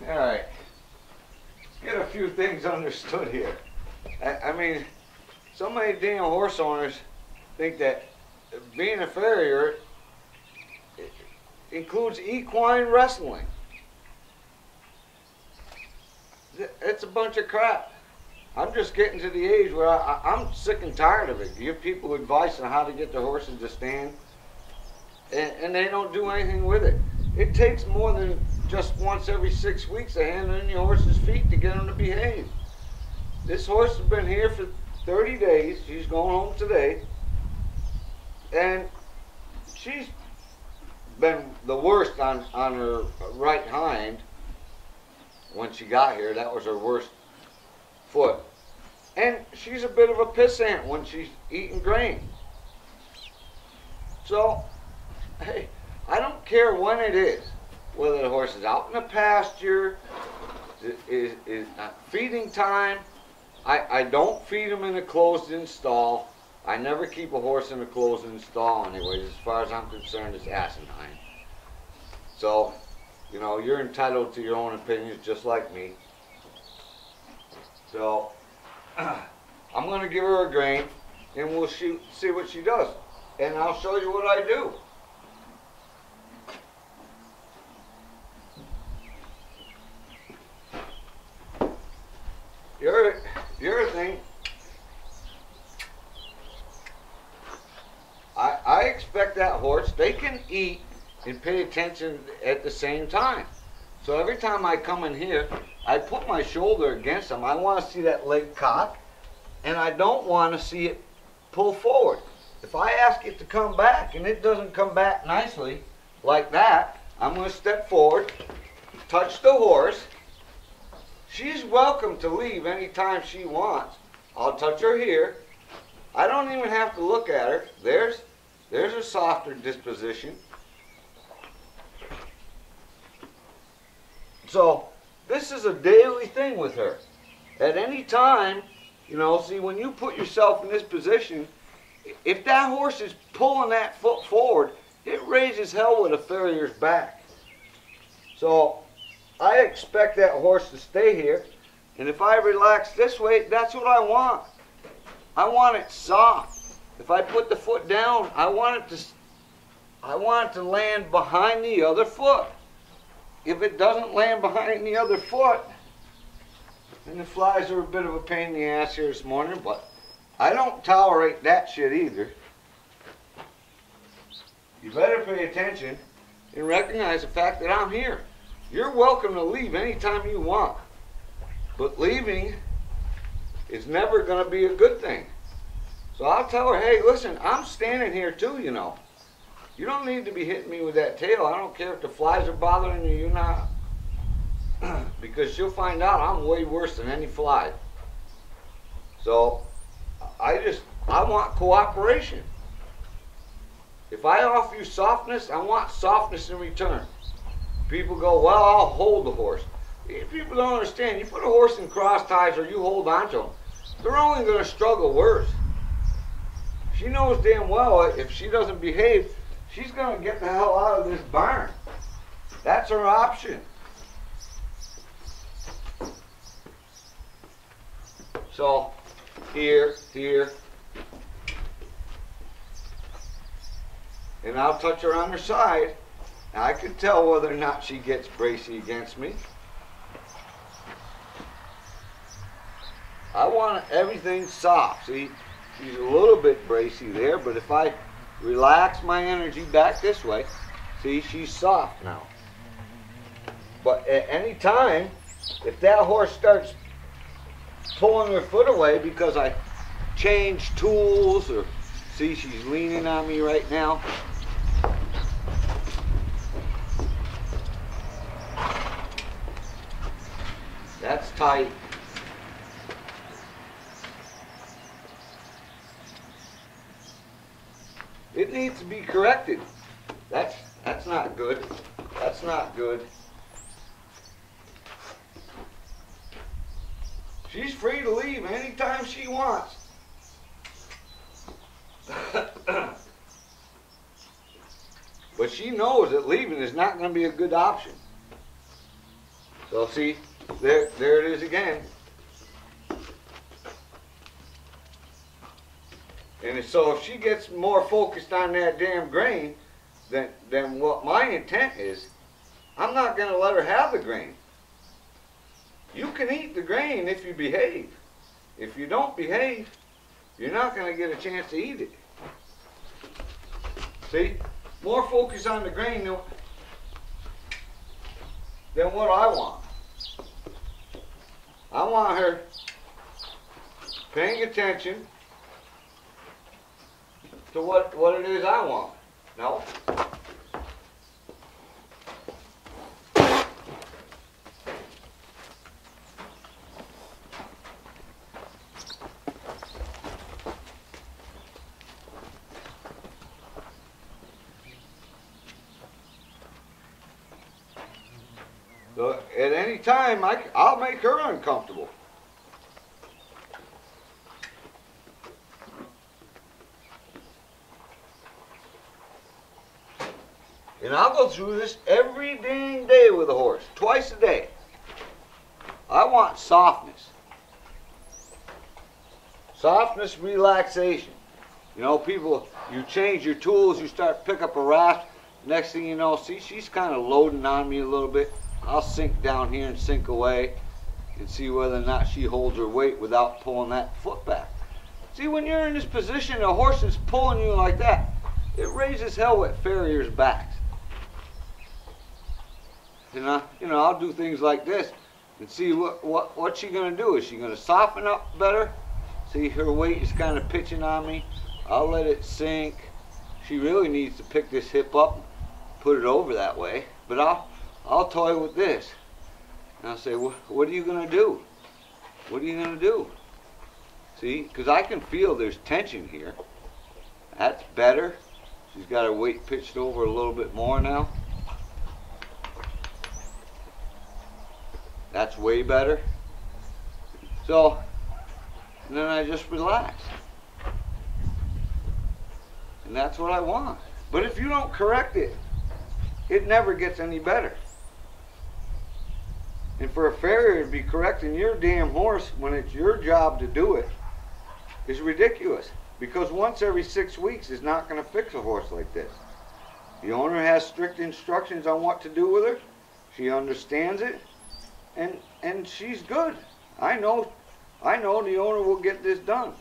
All right. Let's get a few things understood here. I mean, so many damn horse owners think that being a farrier includes equine wrestling. It's a bunch of crap. I'm just getting to the age where I'm sick and tired of it. Give people advice on how to get their horses to stand, and they don't do anything with it. It takes more than just once every 6 weeks to hand in your horse's feet to get them to behave. This horse has been here for 30 days. She's going home today. And she's been the worst on her right hind when she got here. That was her worst foot. And she's a bit of a pissant when she's eating grain. So, hey, I don't care when it is, whether the horse is out in the pasture, is feeding time. I don't feed them in a closed-in stall. I never keep a horse in a closed-in stall anyways. As far as I'm concerned, it's asinine. So, you know, you're entitled to your own opinions just like me. So, I'm going to give her a grain, and we'll see what she does. And I'll show you what I do. The other thing, I expect that horse, they can eat and pay attention at the same time. So every time I come in here, I put my shoulder against them. I want to see that leg cock, and I don't want to see it pull forward. If I ask it to come back and it doesn't come back nicely like that, I'm going to step forward, touch the horse. She's welcome to leave anytime she wants. I'll touch her here. I don't even have to look at her. There's a softer disposition. So this is a daily thing with her. At any time, you know, see, when you put yourself in this position, if that horse is pulling that foot forward, it raises hell with a farrier's back. So I expect that horse to stay here, and if I relax this way, that's what I want. I want it soft. If I put the foot down, I want it to land behind the other foot. If it doesn't land behind the other foot, then the flies are a bit of a pain in the ass here this morning, but I don't tolerate that shit either. You better pay attention and recognize the fact that I'm here. You're welcome to leave anytime you want, but leaving is never going to be a good thing. So I'll tell her, hey, listen, I'm standing here too, you know. You don't need to be hitting me with that tail. I don't care if the flies are bothering you, you're not. Because she'll find out I'm way worse than any fly. So I want cooperation. If I offer you softness, I want softness in return. People go, well, I'll hold the horse. People don't understand. You put a horse in cross ties or you hold on to them, they're only going to struggle worse. She knows damn well if she doesn't behave, she's going to get the hell out of this barn. That's her option. So, here, and I'll touch her on her side. Now, I can tell whether or not she gets bracy against me. I want everything soft. See, she's a little bit bracy there, but if I relax my energy back this way, see, she's soft now. But at any time, if that horse starts pulling her foot away because I change tools, or see, she's leaning on me right now. That's tight. It needs to be corrected. That's not good. That's not good. She's free to leave anytime she wants. But she knows that leaving is not going to be a good option. So see, there it is again. And so if she gets more focused on that damn grain than what my intent is, I'm not going to let her have the grain. You can eat the grain if you behave. If you don't behave, you're not going to get a chance to eat it. See? More focus on the grain than what I want. I want her paying attention to what it is I want. No? So at any time, I'll make her uncomfortable. And I'll go through this every dang day with a horse, twice a day. I want softness. Softness, relaxation. You know, people, you change your tools, you start to pick up a raft. Next thing you know, see, she's kind of loading on me a little bit. I'll sink down here and sink away and see whether or not she holds her weight without pulling that foot back. See, when you're in this position, a horse is pulling you like that, it raises hell with farriers' backs. And I'll do things like this and see what's she going to do. Is she going to soften up better? See, her weight is kind of pitching on me. I'll let it sink. She really needs to pick this hip up, put it over that way. But I'll toy with this. And I'll say, what are you going to do? What are you going to do? See, because I can feel there's tension here. That's better. She's got her weight pitched over a little bit more now. That's way better. So, and then I just relax. And that's what I want. But if you don't correct it, it never gets any better. And for a farrier to be correcting your damn horse when it's your job to do it is ridiculous. Because once every 6 weeks is not going to fix a horse like this. The owner has strict instructions on what to do with her. She understands it. And she's good. I know the owner will get this done.